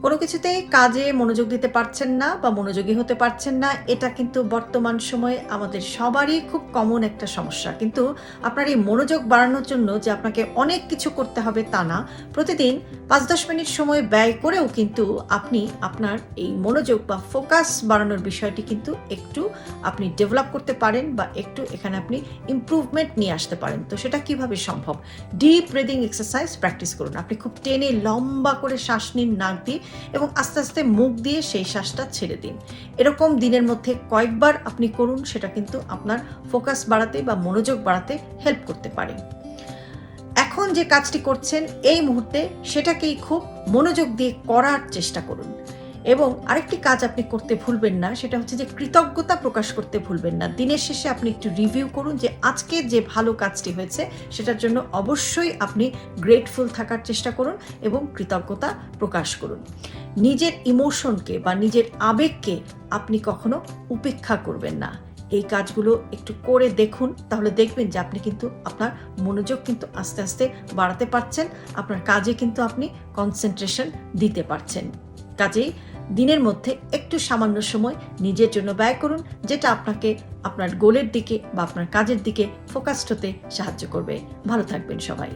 কোনো কিছুতেই কাজে মনোযোগ দিতে পারছেন না বা মনোযোগী হতে পারছেন না, এটা কিন্তু বর্তমান সময়ে আমাদের সবারই খুব কমন একটা সমস্যা। কিন্তু আপনার এই মনোযোগ বাড়ানোর জন্য যে আপনাকে অনেক কিছু করতে হবে তা না। প্রতিদিন ৫-১০ মিনিট সময় ব্যয় করেও কিন্তু আপনি আপনার এই মনোযোগ বা ফোকাস বাড়ানোর বিষয়টি কিন্তু একটু আপনি ডেভেলপ করতে পারেন বা একটু এখানে আপনি ইমপ্রুভমেন্ট নিয়ে আসতে পারেন। তো সেটা কিভাবে সম্ভব? ডিপ ব্রিদিং এক্সারসাইজ প্র্যাকটিস করুন। আপনি খুব টেনে লম্বা করে শ্বাস নিন নাক দিয়ে এবং আস্তে আস্তে মুখ দিয়ে সেই শ্বাসটা ছেড়ে দিন। এরকম দিনের মধ্যে কয়েকবার আপনি করুন, সেটা কিন্তু আপনার ফোকাস বাড়াতে বা মনোযোগ বাড়াতে হেল্প করতে পারে। এখন যে কাজটি করছেন এই মুহূর্তে সেটাকেই খুব মনোযোগ দিয়ে করার চেষ্টা করুন। এবং আরেকটি কাজ আপনি করতে ভুলবেন না, সেটা হচ্ছে যে কৃতজ্ঞতা প্রকাশ করতে ভুলবেন না। দিনের শেষে আপনি একটু রিভিউ করুন যে আজকে যে ভালো কাজটি হয়েছে সেটার জন্য অবশ্যই আপনি গ্রেটফুল থাকার চেষ্টা করুন এবং কৃতজ্ঞতা প্রকাশ করুন। নিজের ইমোশনকে বা নিজের আবেগকে আপনি কখনো উপেক্ষা করবেন না। এই কাজগুলো একটু করে দেখুন, তাহলে দেখবেন যে আপনি কিন্তু আপনার মনোযোগ কিন্তু আস্তে আস্তে বাড়াতে পারছেন, আপনার কাজে কিন্তু আপনি কনসেন্ট্রেশন দিতে পারছেন। কাজেই দিনের মধ্যে একটু সামান্য সময় নিজের জন্য ব্যয় করুন, যেটা আপনাকে আপনার গোলের দিকে বা আপনার কাজের দিকে ফোকাসড হতে সাহায্য করবে। ভালো থাকবেন সবাই।